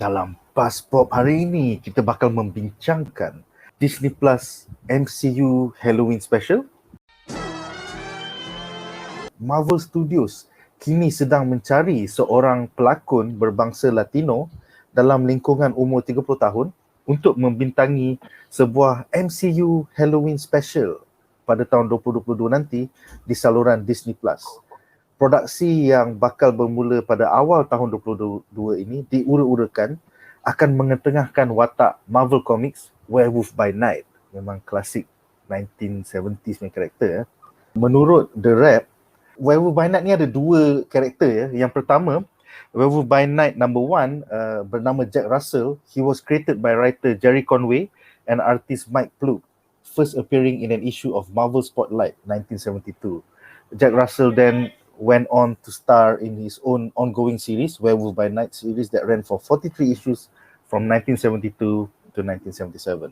Dalam BuzzPOP hari ini, kita bakal membincangkan Disney Plus MCU Halloween Special. Marvel Studios kini sedang mencari seorang pelakon berbangsa Latino dalam lingkungan umur 30 tahun untuk membintangi sebuah MCU Halloween Special pada tahun 2022 nanti di saluran Disney Plus. Produksi yang bakal bermula pada awal tahun 2022 ini diura-urakan akan mengetengahkan watak Marvel Comics Werewolf by Night. Memang klasik 1970s punya karakter. Menurut The Rap, Werewolf by Night ni ada dua karakter. Yang pertama, Werewolf by Night number 1 bernama Jack Russell. He was created by writer Jerry Conway and artist Mike Ploog, first appearing in an issue of Marvel Spotlight 1972. Jack Russell then went on to star in his own ongoing series, Werewolf by Night series, that ran for 43 issues from 1972 to 1977.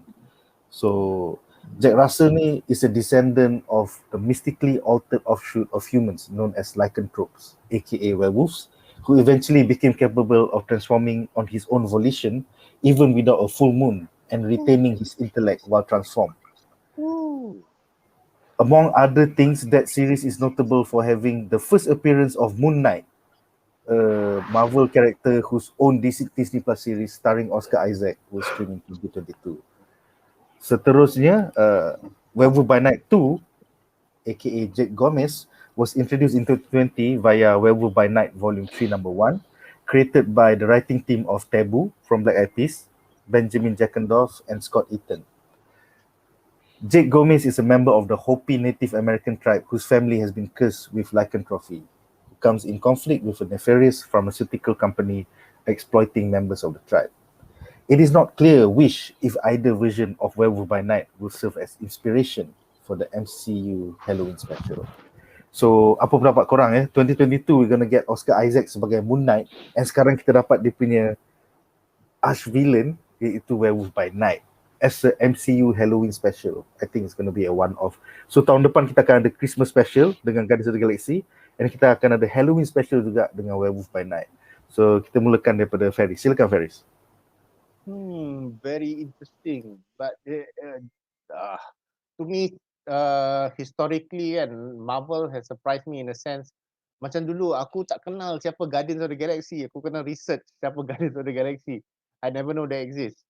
So Jack Russell ni is a descendant of the mystically altered offshoot of humans known as lycanthropes, aka werewolves, who eventually became capable of transforming on his own volition, even without a full moon, and retaining his intellect while transformed. Among other things, that series is notable for having the first appearance of Moon Knight, a Marvel character whose own Disney Plus series starring Oscar Isaac was streaming in 2022. Seterusnya, Werewolf by Night 2, aka Jake Gomez, was introduced in 2020 via Werewolf by Night Volume 3 number 1, created by the writing team of Taboo from Black Eyed Peas, Benjamin Jackendorf and Scott Eaton. Jake Gomez is a member of the Hopi Native American tribe whose family has been cursed with lycanthropy, who comes in conflict with a nefarious pharmaceutical company exploiting members of the tribe. It is not clear which, if either, version of Werewolf by Night will serve as inspiration for the MCU Halloween Special. So, apa pendapat korang 2022 we're gonna get Oscar Isaac sebagai Moon Knight, and sekarang kita dapat dia punya arch villain iaitu Werewolf by Night as a MCU Halloween Special. I think it's going to be a one-off. So tahun depan kita akan ada Christmas Special dengan Guardians of the Galaxy, and kita akan ada Halloween Special juga dengan Werewolf by Night. So kita mulakan daripada Feris. Silakan Feris. Very interesting. But to me, historically, and Marvel has surprised me in a sense. Macam dulu aku tak kenal siapa Guardians of the Galaxy. Aku kena research siapa Guardians of the Galaxy. I never know they exist.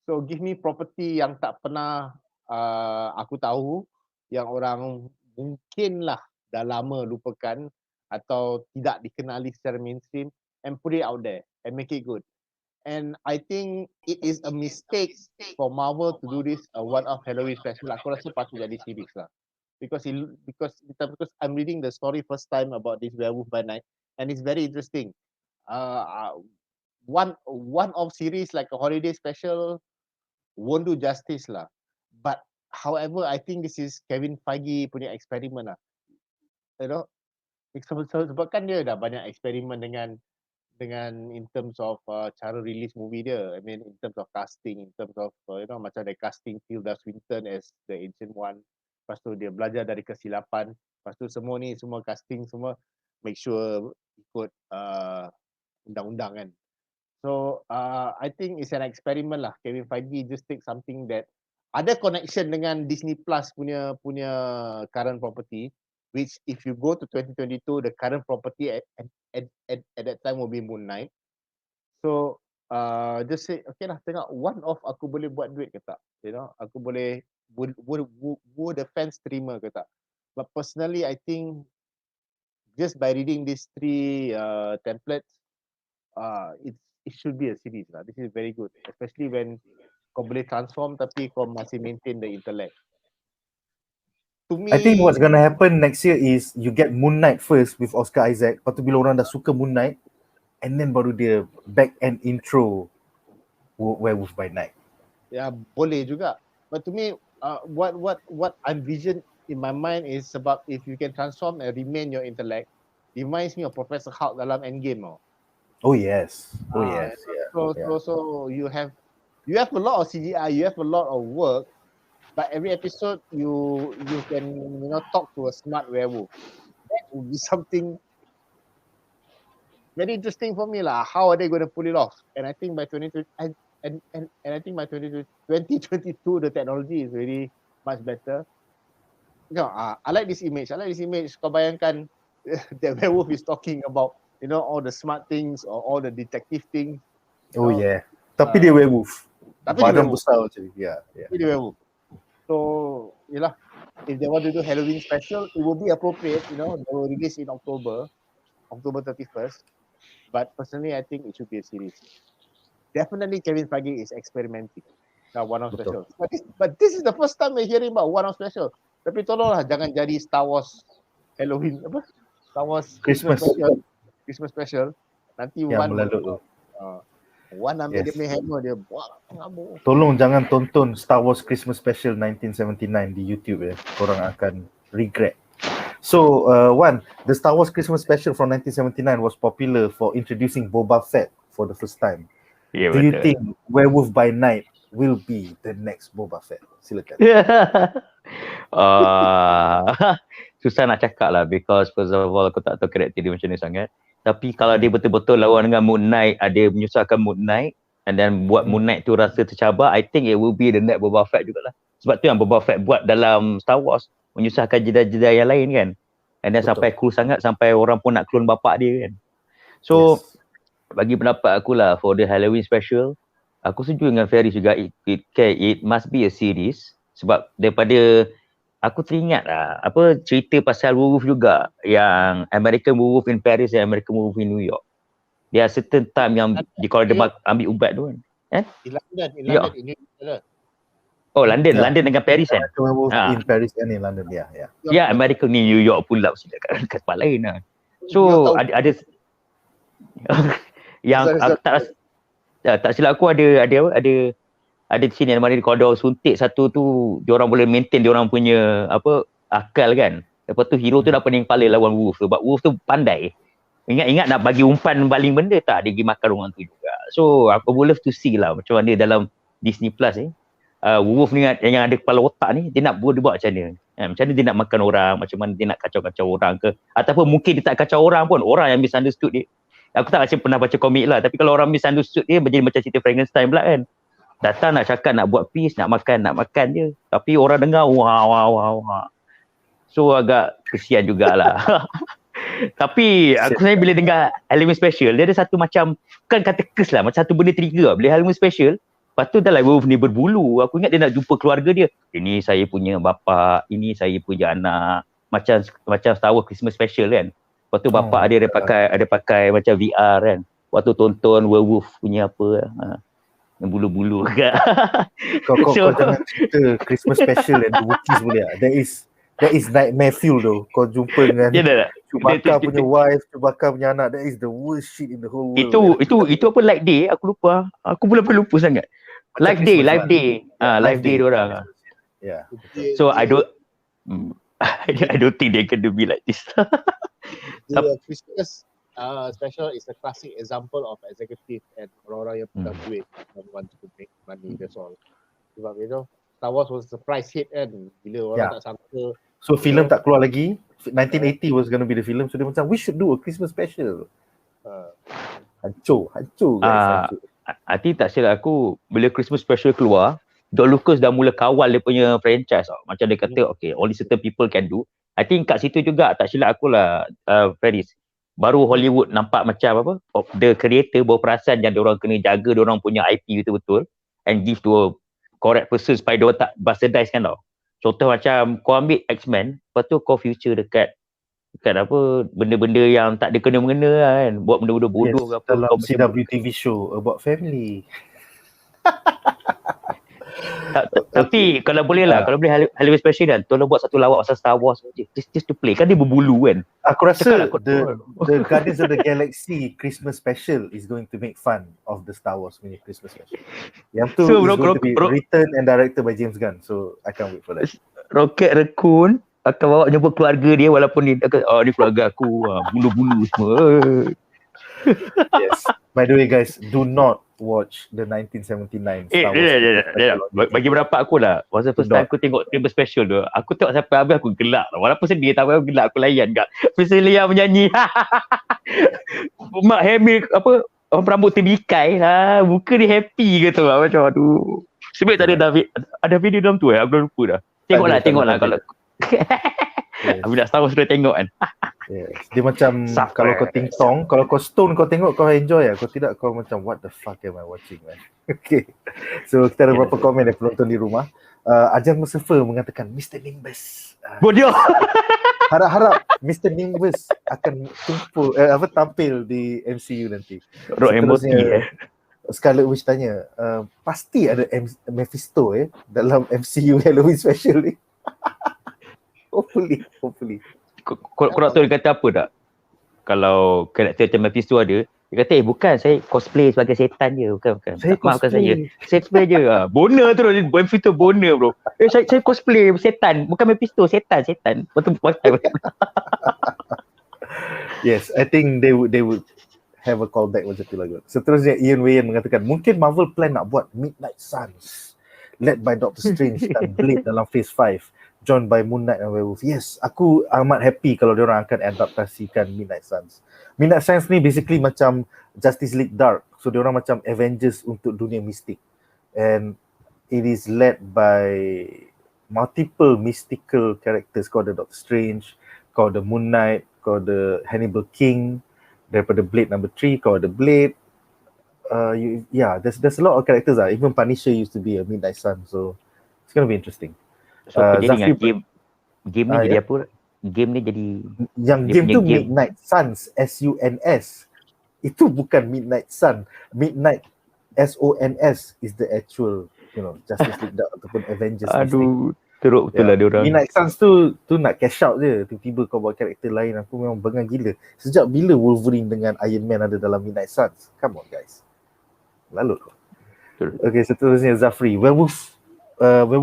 So give me property yang tak pernah aku tahu, yang orang mungkinlah dah lama lupakan atau tidak dikenali secara mainstream, and put it out there and make it good. And I think it is a mistake for Marvel to do this one-off Halloween special. Aku rasa patut jadi series lah. Because I'm reading the story first time about this Werewolf by Night, and it's very interesting. One-off series like a holiday special won't do justice lah. But however, I think this is Kevin Feige punya eksperimen lah. You know, sebabkan dia dah banyak eksperimen dengan in terms of cara release movie dia. I mean, in terms of casting, in terms of macam dia casting Tilda Swinton as the Ancient One. Lepas tu dia belajar dari kesilapan. Lepas tu semua casting semua make sure ikut undang-undang kan. So I think it's an experiment lah. Kevin Feige just take something that ada connection dengan Disney Plus punya current property, which if you go to 2022, the current property at that time will be Moon Knight. So just say okay lah, tengok one off aku boleh buat duit ke tak? Aku boleh would the fans terima ke tak? But personally, I think just by reading these 3 templates, it should be a series lah. This is very good, especially when kau boleh transform tapi kau masih maintain the intellect. To me, I think what's gonna happen next year is you get Moon Knight first with Oscar Isaac. Lepas tu bila orang dah suka Moon Knight, and then baru dia back and intro Werewolf by Night. Ya, boleh juga. But to me, what I envision in my mind is about if you can transform and remain your intellect. Reminds me of Professor Hulk dalam Endgame. Oh yes. Yeah. So you have a lot of CGI, you have a lot of work, but every episode you can talk to a smart werewolf. That would be something very interesting for me lah. How are they going to pull it off? And I think by 2020 and I think by 2022 the technology is very much better. I like this image. Kau bayangkan the werewolf is talking about all the smart things or all the detective things. Oh yeah. Tapi dia werewolf. Tapi dia Badan werewolf. besar macam ni. Yeah. Tapi dia werewolf. So, yalah, if they want to do Halloween special, it will be appropriate, they will release in October 31st. But personally, I think it should be a series. Definitely Kevin Feige is experimenting. One-off special. But this is the first time we're hearing about one-off special. Tapi tolonglah jangan jadi Star Wars Halloween, Star Wars Christmas special. Nanti yang melalut tu. One ambil dia punya hammer, dia buat ngamuk. Tolong jangan tonton Star Wars Christmas Special 1979 di YouTube ya. Korang akan regret. So, the Star Wars Christmas Special from 1979 was popular for introducing Boba Fett for the first time. Yeah, Do you think Werewolf by Night will be the next Boba Fett? Silakan. Susah nak cakap lah because first of all aku tak tahu karakter dia macam ni sangat. Tapi kalau dia betul-betul lawan dengan Moon Knight, ada menyusahkan Moon Knight and then buat Moon Knight tu rasa tercabar, I think it will be the next Boba Fett jugalah. Sebab tu yang Boba Fett buat dalam Star Wars, menyusahkan Jedi-Jedi yang lain kan. And then sampai cool sangat sampai orang pun nak clone bapak dia kan. So bagi pendapat aku lah for the Halloween special, aku setuju dengan Feris juga, it must be a series. Sebab daripada aku teringat lah cerita pasal werewolf juga, yang American Werewolf in Paris dan American Werewolf in New York. There are certain time yang kalau dia ambil ubat tu kan. In London. Oh London dengan Paris kan. Werewolf in Paris and in London, ya. Ya, American ni New York pula sila kat tempat lain lah. So ada yang aku tak silap aku ada di sini mana kalau dia suntik satu tu, dia orang boleh maintain dia orang punya akal kan. Lepas tu hero tu dah pening kepala lawan wolf sebab wolf tu pandai. Ingat nak bagi umpan baling benda tak, dia pergi makan orang tu juga. So aku love to see lah macam mana dalam Disney Plus wolf ni yang ada kepala otak ni, dia nak buat macam mana. Macam mana dia nak makan orang, macam mana dia nak kacau-kacau orang ke, ataupun mungkin dia tak kacau orang pun, orang yang misunderstood dia. Aku tak rasa pernah baca komik lah, tapi kalau orang misunderstood dia menjadi macam cerita Frankenstein pula kan. Datang nak cakap nak buat peace, nak makan je. Tapi orang dengar wah. So agak kesian jugalah. Tapi aku sebenarnya bila dengar Halloween special, dia ada satu macam, bukan kata curse lah, macam satu benda trigger. Bila Halloween special, lepas tu dah lah werewolf ni berbulu. Aku ingat dia nak jumpa keluarga dia. Ini saya punya bapa, ini saya punya anak. Macam Star Wars Christmas special kan. Lepas tu bapak dia ada pakai macam VR kan. Waktu tonton werewolf punya apa. Yang bulu-bulu ke. Kau jangan cerita Christmas special and the Wookiees boleh tak? That is nightmare fuel though. Kau jumpa dengan Chewbacca punya wife, Chewbacca punya anak. That is the worst shit in the whole world. Itu apa light day? Aku lupa. Aku pula lupa sangat. Live day diorang. Yeah. So I don't think they can be like this. The Christmas special is a classic example of executive and orang-orang yang punya duit and want to make money, that's all. Sebab Star Wars was a surprise hit kan, bila orang tak sangka. So filem tak keluar lagi. 1980 was going to be the film, so dia macam we should do a Christmas special. Hancur guys. Hati tak silap aku, bila Christmas special keluar, George Lucas dah mula kawal dia punya franchise tau. Macam dia kata okay, only certain people can do. I think kat situ juga tak silap aku lah, Feris, baru Hollywood nampak macam the creator berperasan yang diorang kena jaga diorang punya IP betul-betul and give to a correct person supaya diorang tak bastardize kan tau. Contoh macam kau ambil X-Men, lepas tu kau future dekat benda-benda yang tak ada kena-mengena kan, buat benda-benda bodoh ke apa dalam CW TV show about family. Tapi kalau boleh lah, kalau boleh Halloween special kan, tolong buat satu lawak pasal Star Wars just to play, kan dia berbulu kan. Aku rasa the Guardians of the Galaxy Christmas special is going to make fun of the Star Wars punya Christmas special. Yang tu is going to be written and directed by James Gunn, so I can't wait for that. Rocket Raccoon akan bawa jumpa keluarga dia walaupun dia ni keluarga aku, bulu-bulu semua. Yes. By the way guys, do not watch the 1979 Star Wars. Bagi pendapat aku lah, masa first time aku tengok trailer special tu, aku tengok sampai habis aku gelak lah. Walaupun sedih tapi aku gelak, aku layan kat Priscilia menyanyi. Mak Hamil apa, orang rambut terbikai lah, muka dia happy gitu lah, macam aduh. Sebab tadi ada video dalam tu aku dah lupa dah. Tengoklah kalau aku nak Star Wars sudah tengok kan. Yes. Dia macam kalau kau ting-tong, kalau kau stone kau tengok kau enjoy lah. Kau tidak kau macam what the fuck am I watching man. Okay. So kita ada beberapa komen dari penonton di rumah. Ajang Mustafa mengatakan Mr. Nimbus. Bodoh. Harap-harap Mr. Nimbus akan tampil di MCU nanti. Rock emosi Scarlet Witch tanya, pasti ada Mephisto dalam MCU Halloween special ni. Hopefully. Kau nak tahu dia kata apa tak? Kalau karakter macam Mephisto ada, dia kata bukan, saya cosplay sebagai setan je. Bukan. Maafkan saya. Saya cosplay je. Boner tu, Mephisto boner bro. Saya cosplay setan. Bukan Mephisto, setan. Betul. Yes, I think they would have a callback macam tu lah. Seterusnya Ian Wayan mengatakan, mungkin Marvel plan nak buat Midnight Suns led by Doctor Strange dan Blade dalam Phase 5. Joined by Moon Knight and Werewolf. Yes, aku amat happy kalau diorang akan adaptasikan Midnight Suns. Midnight Suns ni basically macam Justice League Dark. So diorang macam Avengers untuk dunia mistik. And it is led by multiple mystical characters. Kau ada Doctor Strange, kau ada Moon Knight, kau ada Hannibal King, daripada Blade number 3, kau ada Blade. There's a lot of characters lah. Even Punisher used to be a Midnight Sun. So it's gonna be interesting. So jadi dengan game ni jadi apa? Game ni jadi yang game tu game. Midnight Suns, SUNS. Itu bukan Midnight Sun. Midnight SONS is the actual, Justice League ataupun Avengers. Aduh, teruk betul lah diorang. Midnight Suns tu nak cash out je. Tiba-tiba kau buat karakter lain, aku memang bengang gila. Sejak bila Wolverine dengan Iron Man ada dalam Midnight Suns? Come on guys. Lalu. Okay, seterusnya Zafri. Werewolf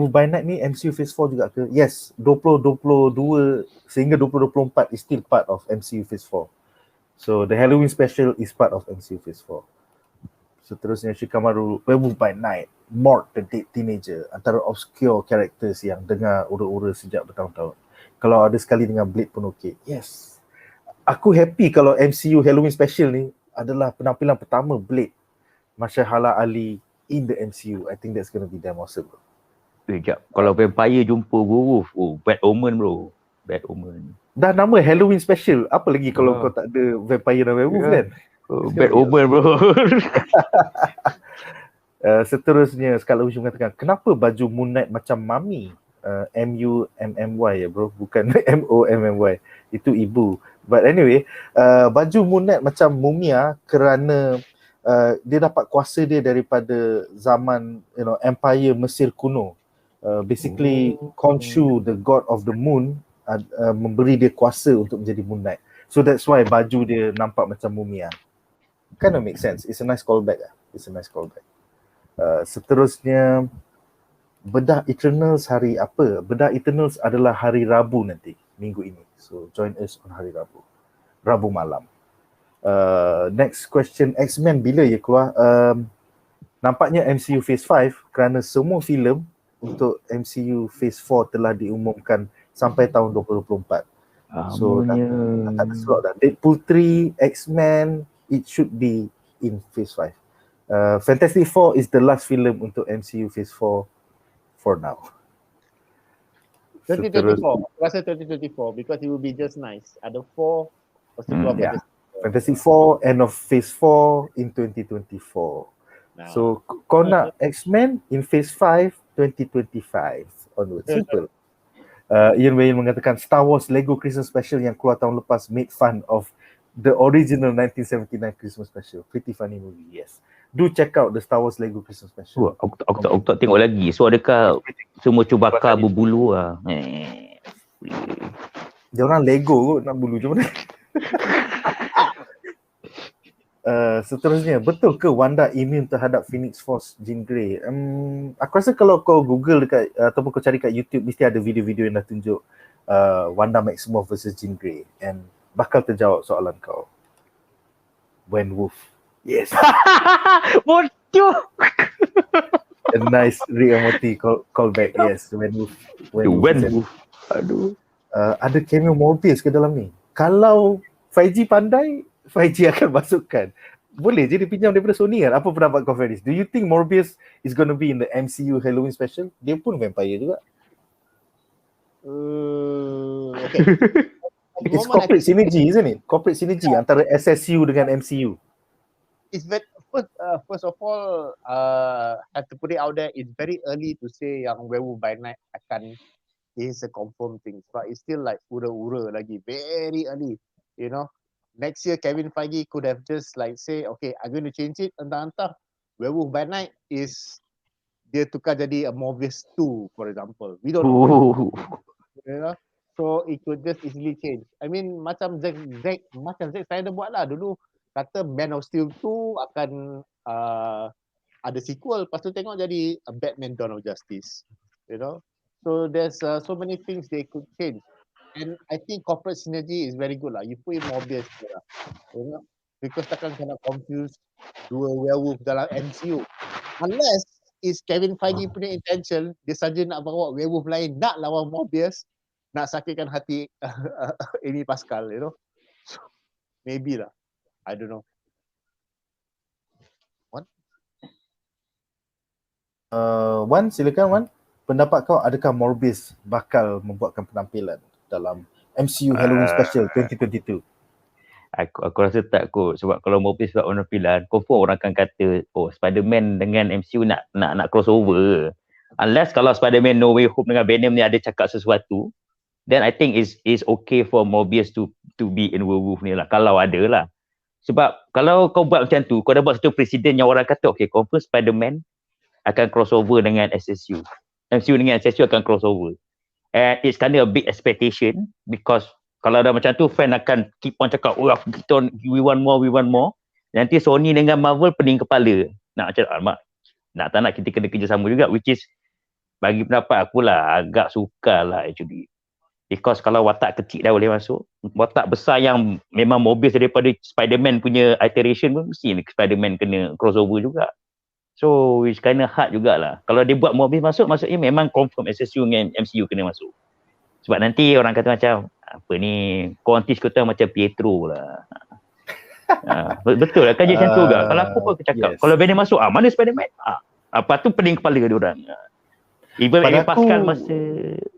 by Night ni MCU Phase 4 juga ke? Yes, 2022 sehingga 2024 is still part of MCU Phase 4. So the Halloween special is part of MCU Phase 4. Seterusnya Shikamaru, Werewolf by Night, Mort the Dead Teenager, antara obscure characters yang dengar ura-ura sejak bertahun-tahun. Kalau ada sekali dengan Blade pun okey. Yes. Aku happy kalau MCU Halloween special ni adalah penampilan pertama Blade, Mahershala Ali in the MCU. I think that's going to be damn awesome. Sekejap. Kalau vampire jumpa werewolf, bad omen bro. Bad omen. Dah nama Halloween special. Apa lagi kalau kau tak ada vampire dan werewolf kan? Bad omen bro. Seterusnya Scarlet Witch mengatakan, kenapa baju Moon Knight macam mami? M-U-M-M-Y bro. Bukan M-O-M-M-Y. Itu ibu. But anyway, baju Moon Knight macam mumia kerana dia dapat kuasa dia daripada zaman Empire Mesir kuno. Basically Khonshu, the god of the moon, memberi dia kuasa untuk menjadi Moon Knight. So that's why baju dia nampak macam mumia. Kind of make sense. It's a nice callback. Seterusnya Bedah Eternals hari apa? Bedah Eternals adalah hari Rabu nanti, minggu ini. So join us on hari Rabu malam. Next question, X-Men bila ya keluar? Nampaknya MCU Phase 5 kerana semua filem untuk MCU Phase 4 telah diumumkan sampai tahun 2024. So dah tak ada slot dah. Deadpool 3, X-Men, it should be in Phase 5. Fantastic Four is the last film untuk MCU Phase 4 for now. 2024, rasa 2024 because it will be just nice. Ada 4 lepas tu keluar Fantastic Four, end of Phase 4 in 2024. So kau nak X-Men in Phase 5 2025 onwards. Simple. Ian Wayne mengatakan Star Wars Lego Christmas Special yang keluar tahun lepas made fun of the original 1979 Christmas Special. Pretty funny movie, yes. Do check out the Star Wars Lego Christmas Special. Aku tak tengok lagi. So adakah semua Chewbacca berbulu lah? Dia orang Lego kot nak bulu macam mana? Seterusnya, betul ke Wanda immune terhadap Phoenix Force Jean Grey? Aku rasa kalau kau Google dekat ataupun kau cari kat YouTube, mesti ada video-video yang dah tunjuk Wanda Maximoff versus Jean Grey, and bakal terjawab soalan kau. When Wolf. Yes. A nice Rick and Morty callback. Yes, Werewolf. Werewolf. Aduh. Ada cameo Morbius ke dalam ni? Kalau 5G pandai, 5G akan masukkan. Boleh je dia pinjam daripada Sony kan? Apa pendapat kau, Feris? Do you think Morbius is going to be in the MCU Halloween special? Dia pun vampire juga. Okay. It's corporate synergy, isn't it? Corporate synergy antara SSU dengan MCU. It's very, first of all, have to put it out there, it's very early to say yang Werewolf by Night akan is a confirmed thing. But it's still like ura-ura lagi. Very early, you know. Next year, Kevin Feige could have just like say, okay, I'm going to change it. Entah-entah, Werewolf by Night is dia tukar jadi a Morbius 2, for example. We don't know. You know. So it could just easily change. I mean, macam Zack Snyder buat lah dulu. Kata Man of Steel 2 akan ada sequel. Lepas tu tengok jadi a Batman Dawn of Justice. You know. So there's so many things they could change. And I think corporate synergy is very good lah. You put in Morbius lah. You know. Because takkan kena confuse dua werewolf dalam MCU. Unless is Kevin Feige punya intention, dia saja nak bawa werewolf lain, nak lawan Morbius, nak sakitkan hati Amy Pascal, you know. So, maybe lah. I don't know. What? Wan, silakan Wan. Pendapat kau, adakah Morbius bakal membuatkan penampilan dalam MCU Halloween Special 2022? Aku rasa tak kot. Sebab kalau Morbius buat penampilan, confirm orang akan kata, oh Spider-Man dengan MCU nak crossover. Unless kalau Spider-Man No Way Home dengan Venom ni ada cakap sesuatu, then I think is okay for Morbius to be in Werewolf ni lah. Kalau ada lah. Sebab kalau kau buat macam tu, kau dah buat satu presiden yang orang kata, okay, confirm Spider-Man akan crossover dengan SSU. MCU dengan SSU akan crossover. And it's kind of a big expectation because kalau dah macam tu, fan akan keep on cakap, oh, we want more. Nanti Sony dengan Marvel pening kepala. Nak macam, nak tak nak kita kena kerjasama juga, which is, bagi pendapat aku lah, agak sukar lah actually. Because kalau watak kecil dah boleh masuk, watak besar yang memang Morbius daripada Spider-Man punya iteration pun, mesti Spider-Man kena crossover juga. So, it's kind of hard jugalah. Kalau dia buat Morbius masuk, maksudnya memang confirm SSU dengan MCU kena masuk. Sebab nanti orang kata macam, apa ni, kontis kata macam Pietro lah. Betul lah, kan je macam tu juga. Kalau aku pun cakap, kalau Venom masuk, mana Spider-Man? Apa tu pening kepala dia orang. Even Pascal masa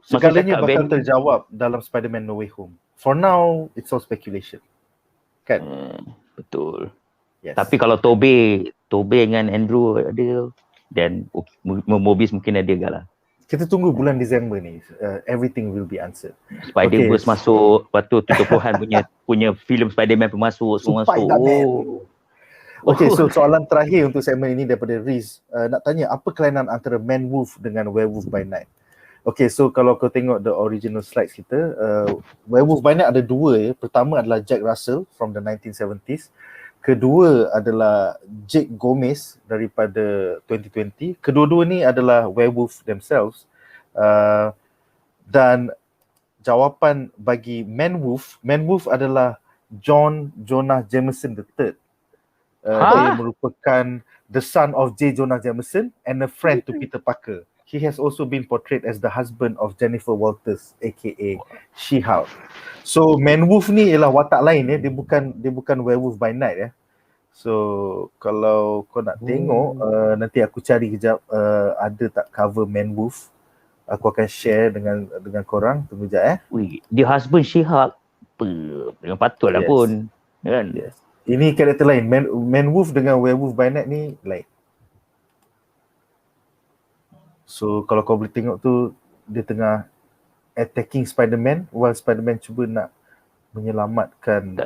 segalanya bakal terjawab dalam Spider-Man No Way Home. For now, it's all speculation. Kan? Betul. Yes. Tapi kalau Tobey dengan Andrew ada, dan Morbius mungkin ada juga lah. Kita tunggu bulan Disember ni. Everything will be answered. Spider-Verse masuk, lepas tu tutupan punya filem Spider-Man pun masuk, semua masuk. Okay, so soalan terakhir untuk segmen ini daripada Riz. Nak tanya, apa kelainan antara Man-Wolf dengan Werewolf by Night? Okay, so kalau kau tengok the original slides kita, Werewolf by Night ada dua ya. Pertama adalah Jack Russell from the 1970s. Kedua adalah Jake Gomez daripada 2020. Kedua-dua ni adalah werewolf themselves. Dan jawapan bagi Man-Wolf adalah John Jonah Jameson III. Dia merupakan the son of J. Jonah Jameson and a friend to Peter Parker. He has also been portrayed as the husband of Jennifer Walters, aka She-Hulk. So Man-Wolf ni ialah watak lain ya, dia bukan Werewolf by Night ya. So kalau kau nak tengok, nanti aku cari kejap ada tak cover Man-Wolf. Aku akan share dengan korang. Tunggu kejap Dia husband She-Hulk. Dengan patutlah pun. Kan? Yes. Ini karakter lain. Man-Wolf dengan Werewolf by Night ni lain. So kalau kau boleh tengok tu, dia tengah attacking Spider-Man while Spider-Man cuba nak menyelamatkan.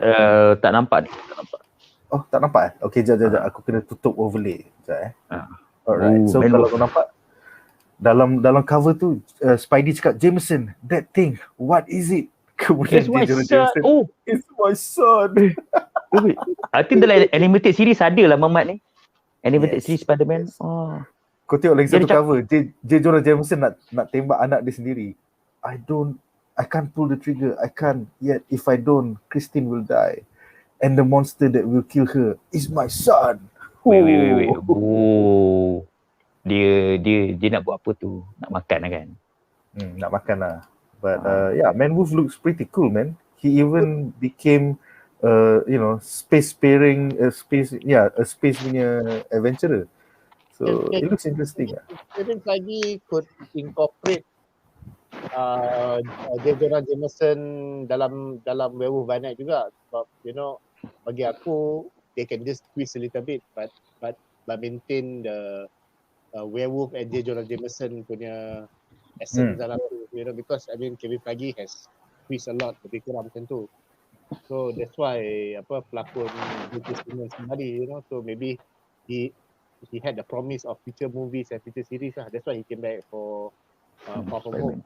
Tak nampak ni. Tak nampak. Oh, tak nampak Okay, jap. Aku kena tutup overlay. Sekejap Alright. So kalau kau nampak dalam cover tu, Spidey cakap, Jameson, that thing, what is it? Kemudian it's my son. Jameson, it's my son. I think dalam animated series ada lah Mamat ni. Animated series Spider-Man. Kau tengok lagi satu cover, J. Jonah Jameson nak tembak anak dia sendiri. I can't pull the trigger. I can't yet. If I don't, Christine will die. And the monster that will kill her is my son. Wait. Oh. Dia nak buat apa tu? Nak makan lah kan? Nak makan lah. But yeah, Man Wolf looks pretty cool, man. He even became space-faring, a space punya adventurer. So it looks interesting lah. Kevin Feige could incorporate Jonah Jameson dalam Werewolf by Night juga, sebab bagi aku they can just twist a little bit but maintain the werewolf and Jonah Jameson punya essence dalam tu, because I mean Kevin Feige has twist a lot, lebih kurang macam tu. So that's why pelakon British kembali, so maybe he had the promise of future movies and future series lah. That's why he came back for Far From Home.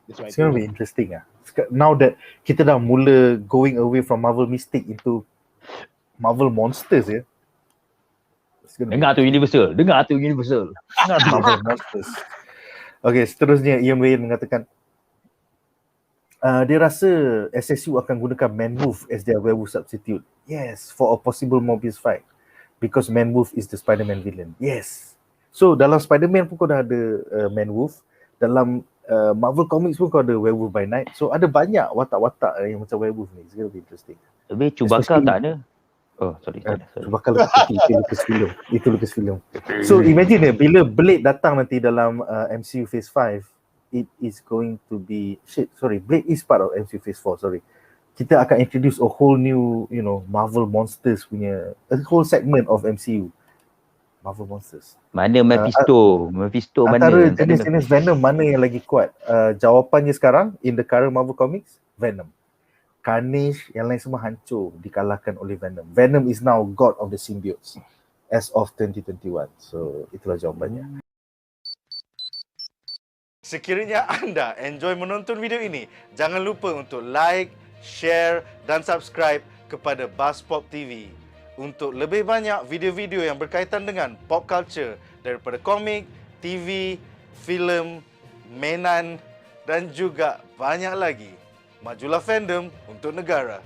It's going to be interesting lah. Now that kita dah mula going away from Marvel Mystic into Marvel Monsters ya. Dengar tu Universal. Marvel Monsters. Okay, seterusnya Ian Wayne mengatakan dia rasa SSU akan gunakan Man Wolf as their werewolf substitute. Yes, for a possible Mobius fight. Because Man Wolf is the Spider-Man villain. Yes. So dalam Spider-Man pun kau dah ada Man Wolf. Dalam Marvel Comics pun kau ada Werewolf by Night. So ada banyak watak-watak yang macam werewolf ni. It's going to be interesting. Tapi Chewbacca tak ada. Oh, sorry. Chewbacca itu Lucasfilm. So imagine bila Blade datang nanti dalam MCU Phase 5, it is going to be Blade is part of MCU Phase 4, sorry. Kita akan introduce a whole new, Marvel Monsters punya, a whole segment of MCU. Marvel Monsters. Mana Mephisto? Mephisto mana? Antara jenis-jenis Venom mana yang lagi kuat? Jawapannya sekarang, in the current Marvel Comics, Venom. Carnage, yang lain semua hancur, dikalahkan oleh Venom. Venom is now God of the Symbiotes as of 2021. So, itulah jawapannya. Sekiranya anda enjoy menonton video ini, jangan lupa untuk like, share dan subscribe kepada BuzzPop TV untuk lebih banyak video-video yang berkaitan dengan pop culture daripada komik, TV, filem, mainan dan juga banyak lagi. Majulah fandom untuk negara.